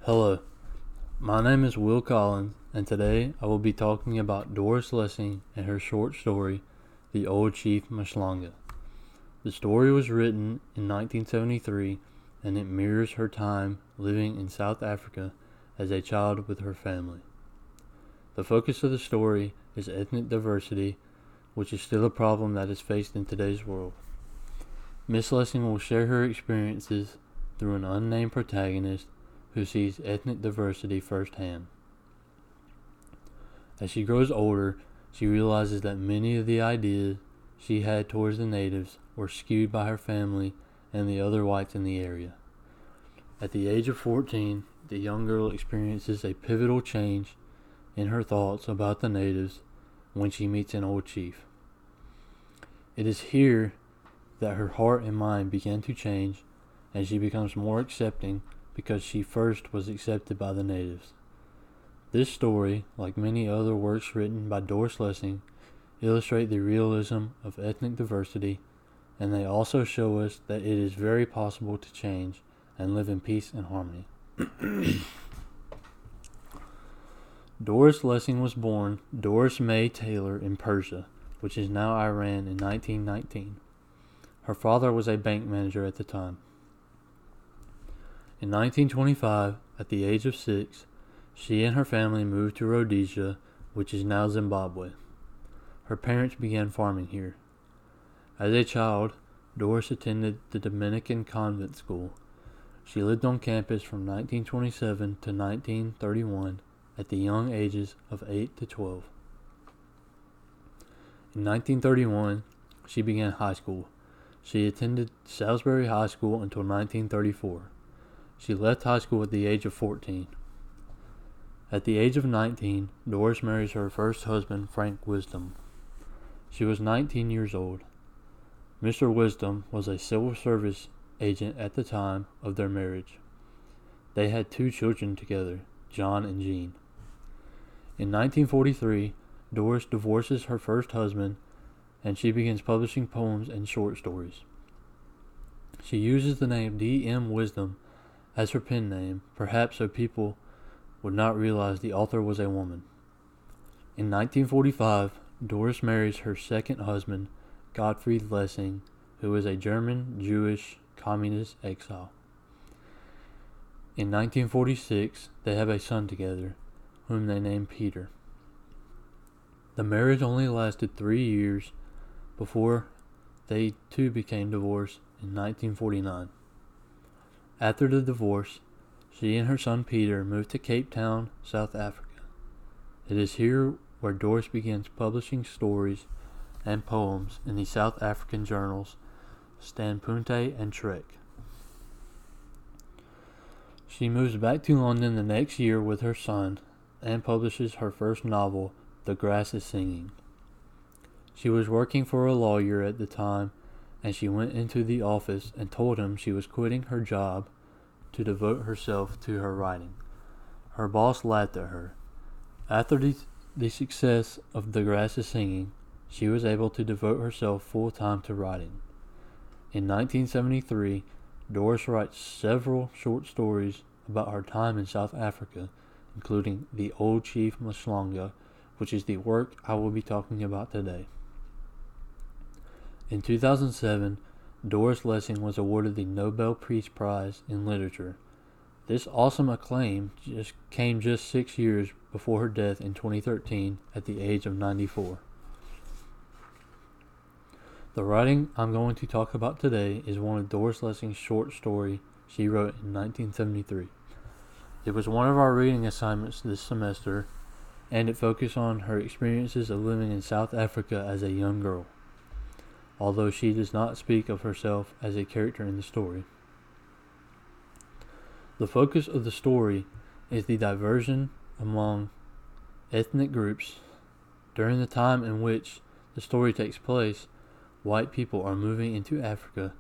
Hello, my name is Will Collins, and today I will be talking about Doris Lessing and her short story, The Old Chief Mashlanga. The story was written in 1973, and it mirrors her time living in South Africa as a child with her family. The focus of the story is ethnic diversity, which is still a problem that is faced in today's world. Miss Lessing will share her experiences through an unnamed protagonist who sees ethnic diversity firsthand. As she grows older, she realizes that many of the ideas she had towards the natives were skewed by her family and the other whites in the area. At the age of 14, the young girl experiences a pivotal change in her thoughts about the natives when she meets an old chief. It is here that her heart and mind begin to change, and she becomes more accepting because she first was accepted by the natives. This story, like many other works written by Doris Lessing, illustrate the realism of ethnic diversity, and they also show us that it is very possible to change and live in peace and harmony. Doris Lessing was born Doris May Taylor in Persia, which is now Iran, in 1919. Her father was a bank manager at the time. In 1925, at the age of 6, she and her family moved to Rhodesia, which is now Zimbabwe. Her parents began farming here. As a child, Doris attended the Dominican convent school. She lived on campus from 1927 to 1931 at the young ages of 8 to 12. In 1931, she began high school. She attended Salisbury High School until 1934. She left high school at the age of 14. At the age of 19, Doris marries her first husband, Frank Wisdom. She was 19 years old. Mr. Wisdom was a civil service agent at the time of their marriage. They had 2 children together, John and Jean. In 1943, Doris divorces her first husband, and she begins publishing poems and short stories. She uses the name D.M. Wisdom as her pen name, perhaps so people would not realize the author was a woman. In 1945, Doris marries her second husband, Gottfried Lessing, who is a German, Jewish, communist exile. In 1946, they have a son together, whom they name Peter. The marriage only lasted 3 years before they too became divorced in 1949. After the divorce, she and her son Peter moved to Cape Town, South Africa. It is here where Doris begins publishing stories and poems in the South African journals Standpunte and Trek. She moves back to London the next year with her son and publishes her first novel, The Grass is Singing. She was working for a lawyer at the time, and she went into the office and told him she was quitting her job to devote herself to her writing. Her boss laughed at her. After the success of The Grass is Singing, she was able to devote herself full-time to writing. In 1973, Doris writes several short stories about her time in South Africa, including The Old Chief Mashlanga, which is the work I will be talking about today. In 2007, Doris Lessing was awarded the Nobel Peace Prize in Literature. This awesome acclaim came just 6 years before her death in 2013 at the age of 94. The writing I'm going to talk about today is one of Doris Lessing's short stories she wrote in 1973. It was one of our reading assignments this semester, and it focused on her experiences of living in South Africa as a young girl, although she does not speak of herself as a character in the story. The focus of the story is the diversion among ethnic groups. During the time in which the story takes place, white people are moving into Africa,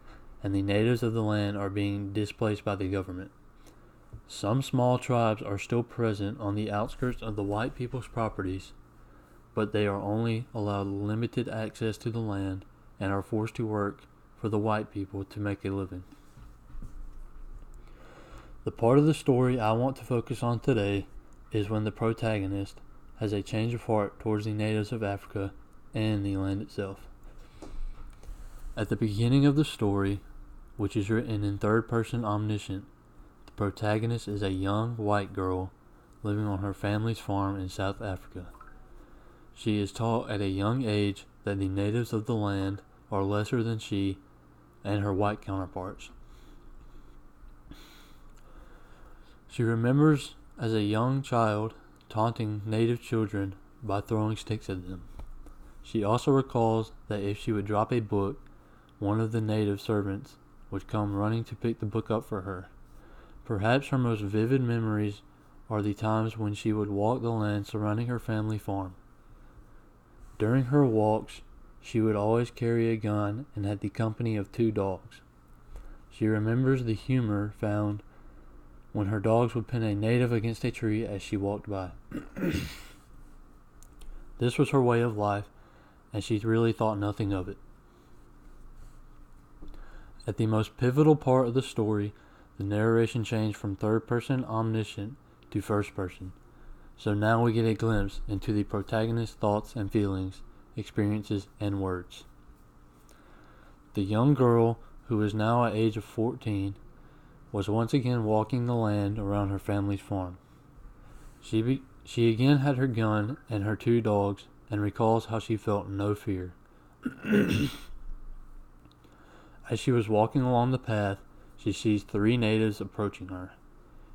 and the natives of the land are being displaced by the government. Some small tribes are still present on the outskirts of the white people's properties, but they are only allowed limited access to the land and are forced to work for the white people to make a living. The part of the story I want to focus on today is when the protagonist has a change of heart towards the natives of Africa and the land itself. At the beginning of the story, which is written in third person omniscient, the protagonist is a young white girl living on her family's farm in South Africa. She is taught at a young age that the natives of the land are lesser than she and her white counterparts. She remembers as a young child taunting native children by throwing sticks at them. She also recalls that if she would drop a book, one of the native servants would come running to pick the book up for her. Perhaps her most vivid memories are the times when she would walk the land surrounding her family farm. During her walks, she would always carry a gun and had the company of 2 dogs. She remembers the humor found when her dogs would pin a native against a tree as she walked by. This was her way of life, and she really thought nothing of it. At the most pivotal part of the story, the narration changed from third person omniscient to first person. So now we get a glimpse into the protagonist's thoughts and feelings, experiences, and words. The young girl, who is now at age of 14, was once again walking the land around her family's farm. She again had her gun and her 2 dogs, and recalls how she felt no fear. As she was walking along the path, she sees 3 natives approaching her.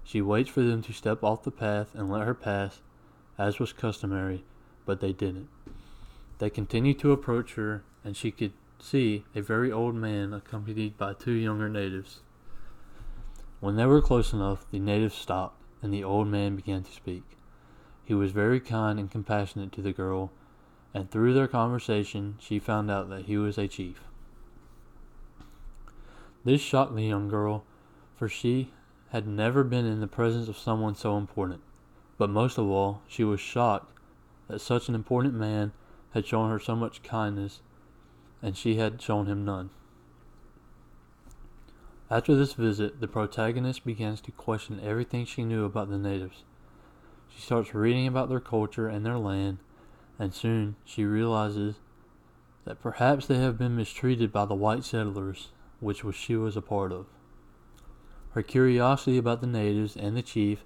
She waits for them to step off the path and let her pass, as was customary, but they didn't. They continued to approach her, and she could see a very old man accompanied by 2 younger natives. When they were close enough, the natives stopped, and the old man began to speak. He was very kind and compassionate to the girl, and through their conversation, she found out that he was a chief. This shocked the young girl, for she had never been in the presence of someone so important. But most of all, she was shocked that such an important man had shown her so much kindness, and she had shown him none. After this visit, the protagonist begins to question everything she knew about the natives. She starts reading about their culture and their land, and soon she realizes that perhaps they have been mistreated by the white settlers, which she was a part of. Her curiosity about the natives and the chief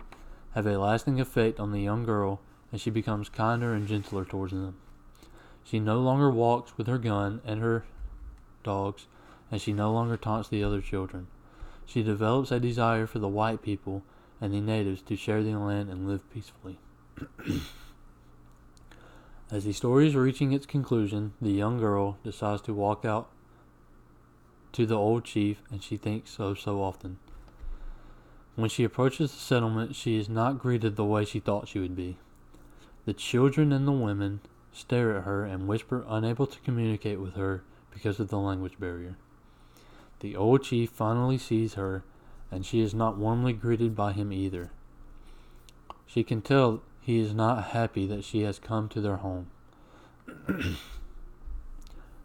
have a lasting effect on the young girl, and she becomes kinder and gentler towards them. She no longer walks with her gun and her dogs, and she no longer taunts the other children. She develops a desire for the white people and the natives to share the land and live peacefully. As the story is reaching its conclusion, the young girl decides to walk out to the old chief, and she thinks so often. When she approaches the settlement, she is not greeted the way she thought she would be. The children and the women stare at her and whisper, unable to communicate with her because of the language barrier. The old chief finally sees her, and she is not warmly greeted by him either. She can tell he is not happy that she has come to their home.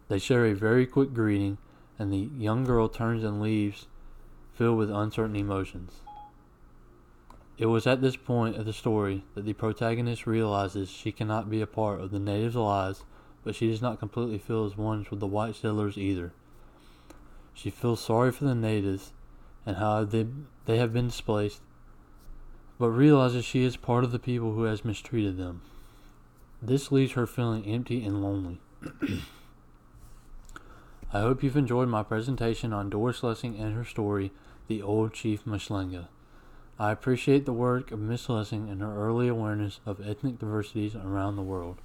They share a very quick greeting, and the young girl turns and leaves, filled with uncertain emotions. It was at this point of the story that the protagonist realizes she cannot be a part of the natives' lives, but she does not completely feel as one with the white settlers either. She feels sorry for the natives and how they have been displaced, but realizes she is part of the people who has mistreated them. This leaves her feeling empty and lonely. I hope you've enjoyed my presentation on Doris Lessing and her story, The Old Chief Mashlenga. I appreciate the work of Miss Lessing and her early awareness of ethnic diversities around the world.